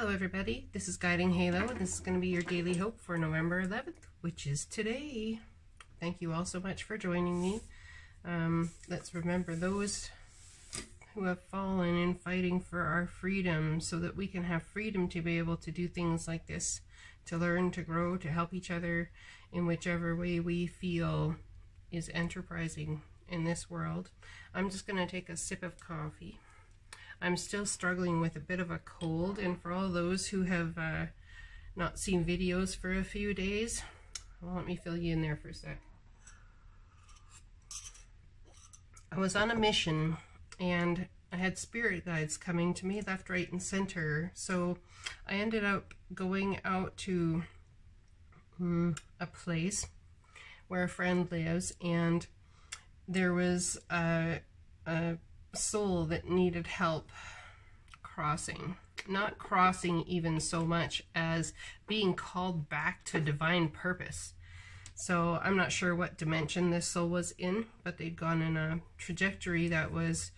Hello everybody, this is Guiding Halo, and this is going to be your daily hope for November 11th, which is today. Thank you all so much for joining me. Let's remember those who have fallen in fighting for our freedom so that we can have freedom to be able to do things like this, to learn, to grow, to help each other in whichever way we feel is enterprising in this world. I'm just going to take a sip of coffee. I'm still struggling with a bit of a cold, and for all those who have not seen videos for a few days, well, let me fill you in there for a sec. I was on a mission and I had spirit guides coming to me left, right, and center, so I ended up going out to a place where a friend lives, and there was a soul that needed help crossing. Not crossing even so much as being called back to divine purpose. So I'm not sure what dimension this soul was in, but they'd gone in a trajectory that was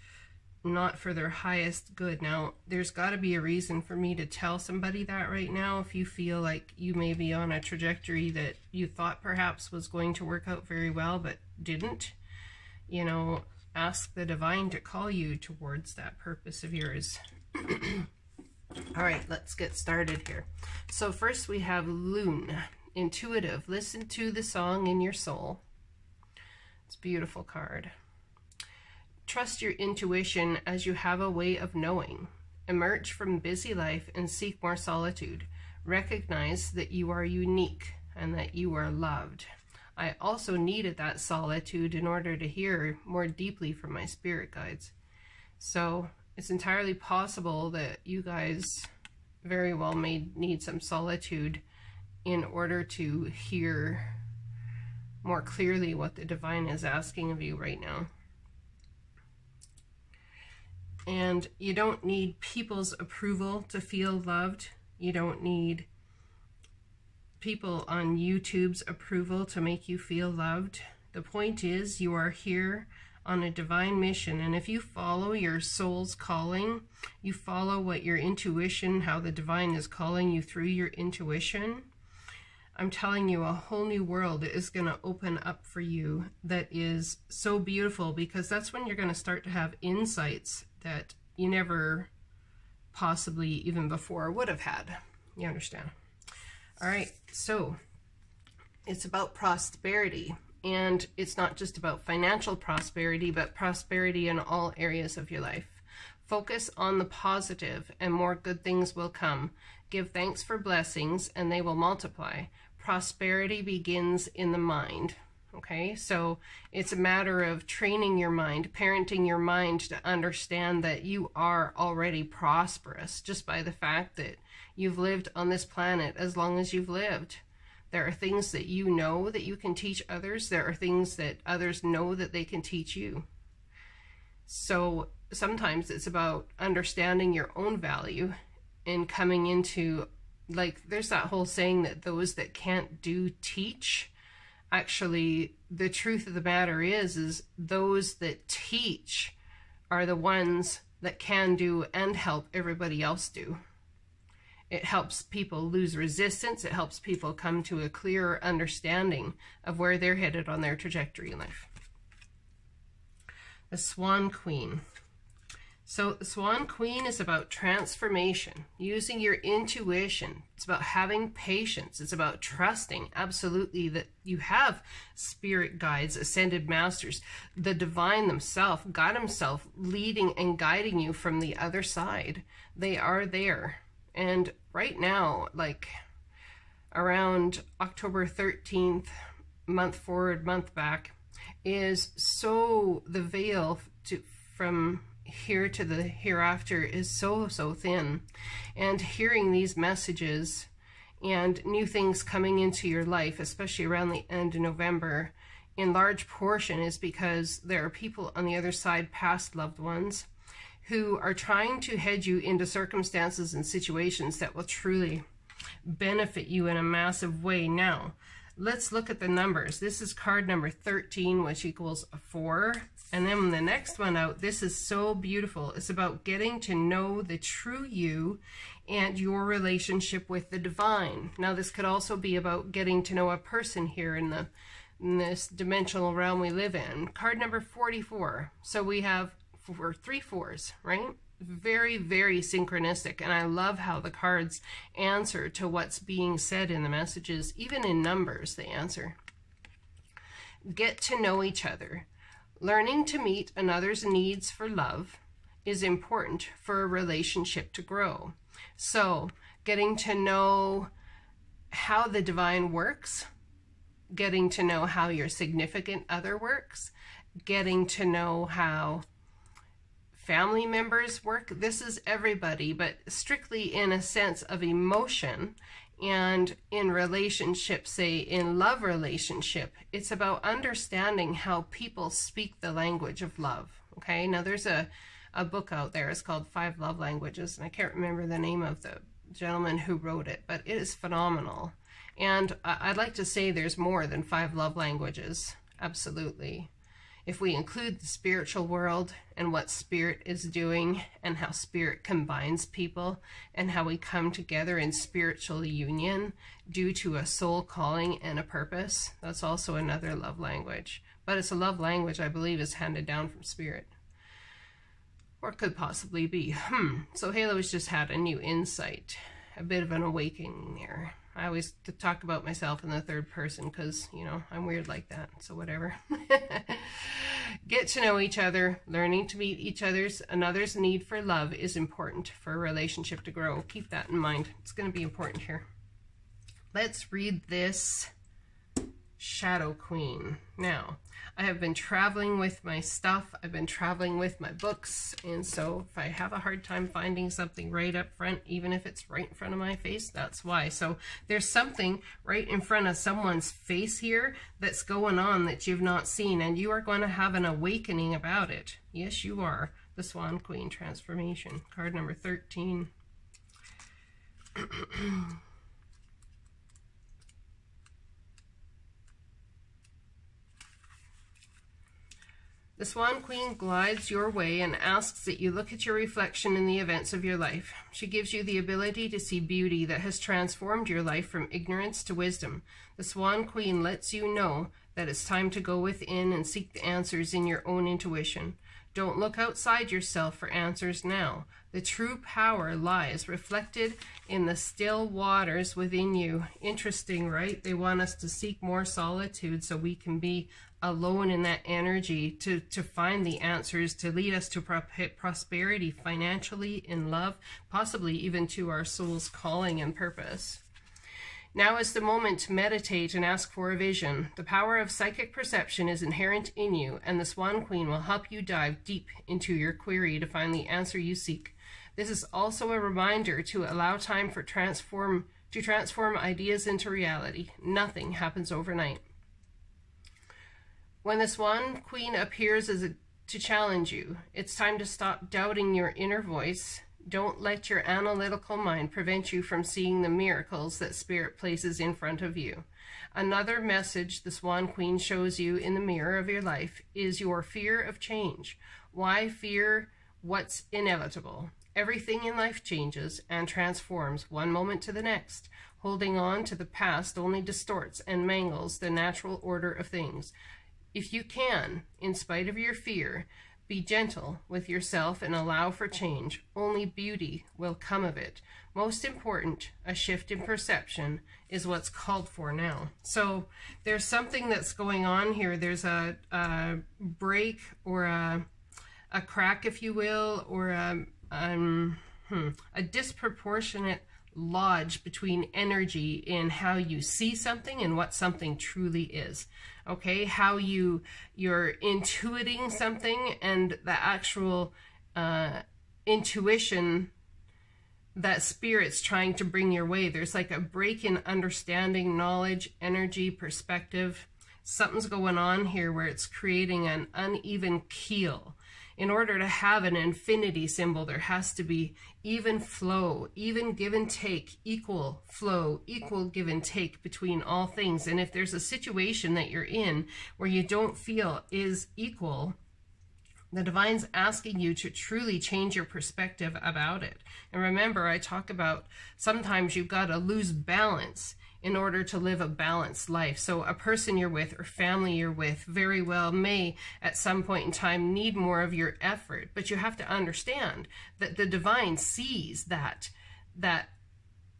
not for their highest good. Now, there's got to be a reason for me to tell somebody that right now. If you feel like you may be on a trajectory that you thought perhaps was going to work out very well but didn't, you know, ask the divine to call you towards that purpose of yours. All right, let's get started here. So first we have Loon, intuitive. Listen to the song in your soul. It's a beautiful card. Trust your intuition as you have a way of knowing. Emerge from busy life and seek more solitude. Recognize that you are unique and that you are loved. I also needed that solitude in order to hear more deeply from my spirit guides. So it's entirely possible that you guys very well may need some solitude in order to hear more clearly what the divine is asking of you right now. And you don't need people's approval to feel loved. You don't need people on YouTube's approval to make you feel loved. The point is, you are here on a divine mission, and if you follow your soul's calling, you follow what your intuition, how the divine is calling you through your intuition, I'm telling you, a whole new world is going to open up for you that is so beautiful, because that's when you're going to start to have insights that you never possibly even before would have had. You understand? All right, so it's about prosperity, and it's not just about financial prosperity, but prosperity in all areas of your life. Focus on the positive, and more good things will come. Give thanks for blessings, and they will multiply. Prosperity begins in the mind. Okay, so it's a matter of training your mind, parenting your mind to understand that you are already prosperous just by the fact that you've lived on this planet as long as you've lived. There are things that you know that you can teach others. There are things that others know that they can teach you. So sometimes it's about understanding your own value and coming into, like, there's that whole saying that those that can't do teach. Actually, the truth of the matter is those that teach are the ones that can do and help everybody else do. It helps people lose resistance. It helps people come to a clearer understanding of where they're headed on their trajectory in life. The Swan Queen. So the Swan Queen is about transformation, using your intuition. It's about having patience. It's about trusting absolutely that you have spirit guides, ascended masters, the divine themselves, God himself leading and guiding you from the other side. They are there. And right now, like around October 13th, month forward, month back, is so the veil from here to the hereafter is so thin. And hearing these messages and new things coming into your life, especially around the end of November, in large portion is because there are people on the other side, past loved ones, who are trying to head you into circumstances and situations that will truly benefit you in a massive way. Now, let's look at the numbers. This is card number 13, which equals a 4. And then the next one out, this is so beautiful. It's about getting to know the true you and your relationship with the divine. Now, this could also be about getting to know a person here in this dimensional realm we live in. Card number 44. So we have 3 4s, right? Very, very synchronistic. And I love how the cards answer to what's being said in the messages. Even in numbers, they answer. Get to know each other. Learning to meet another's needs for love is important for a relationship to grow. So, getting to know how the divine works, getting to know how your significant other works, getting to know how family members work. This is everybody, but strictly in a sense of emotion. And in relationships, say in love relationship, it's about understanding how people speak the language of love. Okay, now there's a book out there. It's called 5 Love Languages, and I can't remember the name of the gentleman who wrote it, but it is phenomenal. And I'd like to say there's more than 5 love languages, absolutely. If we include the spiritual world and what spirit is doing and how spirit combines people and how we come together in spiritual union due to a soul calling and a purpose, that's also another love language. But it's a love language I believe is handed down from spirit. Or could possibly be. So Halo's just had a new insight, a bit of an awakening there. I always talk about myself in the third person because, you know, I'm weird like that, so whatever. Get to know each other. Learning to meet another's need for love is important for a relationship to grow. Keep that in mind. It's going to be important here. Let's read this Shadow Queen. Now, I have been traveling with my stuff. I've been traveling with my books. And so if I have a hard time finding something right up front, even if it's right in front of my face, that's why. So there's something right in front of someone's face here that's going on that you've not seen. And you are going to have an awakening about it. Yes, you are. The Swan Queen transformation. Card number 13. The Swan Queen glides your way and asks that you look at your reflection in the events of your life. She gives you the ability to see beauty that has transformed your life from ignorance to wisdom. The Swan Queen lets you know that it's time to go within and seek the answers in your own intuition. Don't look outside yourself for answers now. The true power lies reflected in the still waters within you. Interesting, right? They want us to seek more solitude so we can be alone in that energy to find the answers, to lead us to prosperity financially, in love, possibly even to our soul's calling and purpose. Now is the moment to meditate and ask for a vision. The power of psychic perception is inherent in you, and the Swan Queen will help you dive deep into your query to find the answer you seek. This is also a reminder to allow time for transform ideas into reality. Nothing happens overnight. When the Swan Queen appears to challenge you, it's time to stop doubting your inner voice. Don't let your analytical mind prevent you from seeing the miracles that Spirit places in front of you. Another message the Swan Queen shows you in the mirror of your life is your fear of change. Why fear what's inevitable? Everything in life changes and transforms one moment to the next. Holding on to the past only distorts and mangles the natural order of things. If you can, in spite of your fear, be gentle with yourself and allow for change. Only beauty will come of it. Most important, a shift in perception is what's called for now. So there's something that's going on here. There's a break or a crack, if you will, or a disproportionate lodge between energy in how you see something and what something truly is. Okay, how you're intuiting something and the actual intuition that Spirit's trying to bring your way. There's like a break in understanding, knowledge, energy, perspective. Something's going on here where it's creating an uneven keel. In order to have an infinity symbol, there has to be even flow, even give and take, equal flow, equal give and take between all things. And if there's a situation that you're in where you don't feel is equal, the divine's asking you to truly change your perspective about it. And remember, I talk about sometimes you've got to lose balance in order to live a balanced life. So a person you're with or family you're with very well may at some point in time need more of your effort, but you have to understand that the divine sees that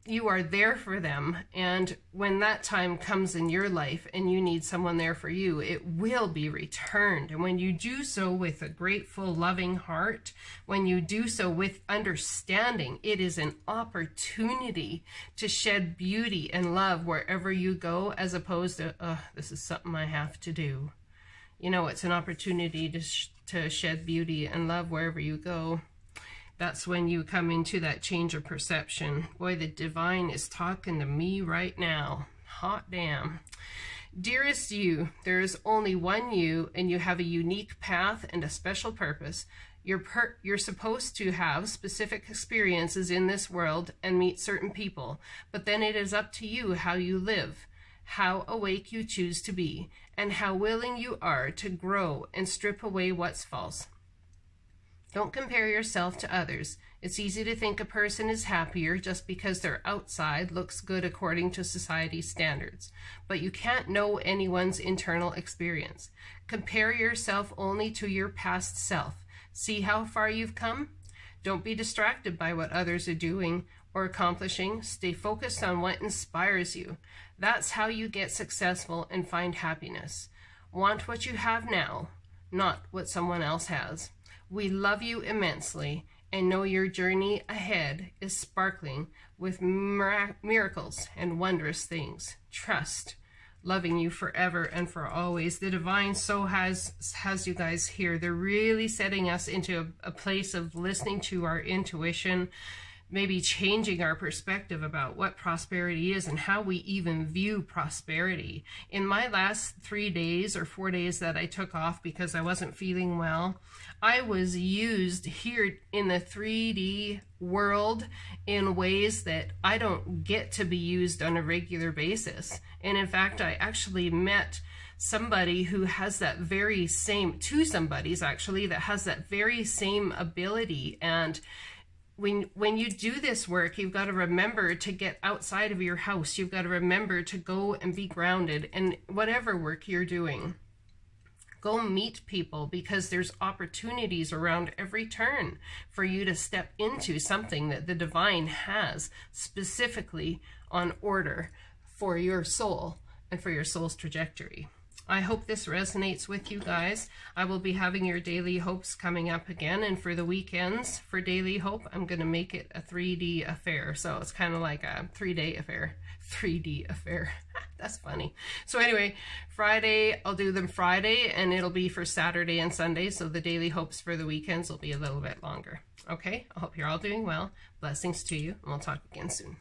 you are there for them, and when that time comes in your life and you need someone there for you, it will be returned. And when you do so with a grateful, loving heart, when you do so with understanding, it is an opportunity to shed beauty and love wherever you go, as opposed to, this is something I have to do. You know, it's an opportunity to shed beauty and love wherever you go. That's when you come into that change of perception. Boy, the divine is talking to me right now. Hot damn. Dearest you, there is only one you, and you have a unique path and a special purpose. You're supposed to have specific experiences in this world and meet certain people, but then it is up to you how you live, how awake you choose to be, and how willing you are to grow and strip away what's false. Don't compare yourself to others. It's easy to think a person is happier just because their outside looks good according to society's standards. But you can't know anyone's internal experience. Compare yourself only to your past self. See how far you've come? Don't be distracted by what others are doing or accomplishing. Stay focused on what inspires you. That's how you get successful and find happiness. Want what you have now, not what someone else has. We love you immensely and know your journey ahead is sparkling with miracles and wondrous things. Trust, loving you forever and for always. The divine so has you guys here. They're really setting us into a place of listening to our intuition, maybe changing our perspective about what prosperity is and how we even view prosperity. In my last 3 days or 4 days that I took off because I wasn't feeling well, I was used here in the 3D world in ways that I don't get to be used on a regular basis. And in fact, I actually met somebody who has that very same, two somebodies actually, that has that very same ability. And when you do this work, you've got to remember to get outside of your house. You've got to remember to go and be grounded in whatever work you're doing. Go meet people, because there's opportunities around every turn for you to step into something that the divine has specifically on order for your soul and for your soul's trajectory. I hope this resonates with you guys. I will be having your daily hopes coming up again, and for the weekends for daily hope, I'm going to make it a 3D affair. So it's kind of like a 3-day affair. 3D affair. That's funny. So anyway, Friday, I'll do them Friday, and it'll be for Saturday and Sunday. So the daily hopes for the weekends will be a little bit longer. Okay, I hope you're all doing well. Blessings to you, and we'll talk again soon.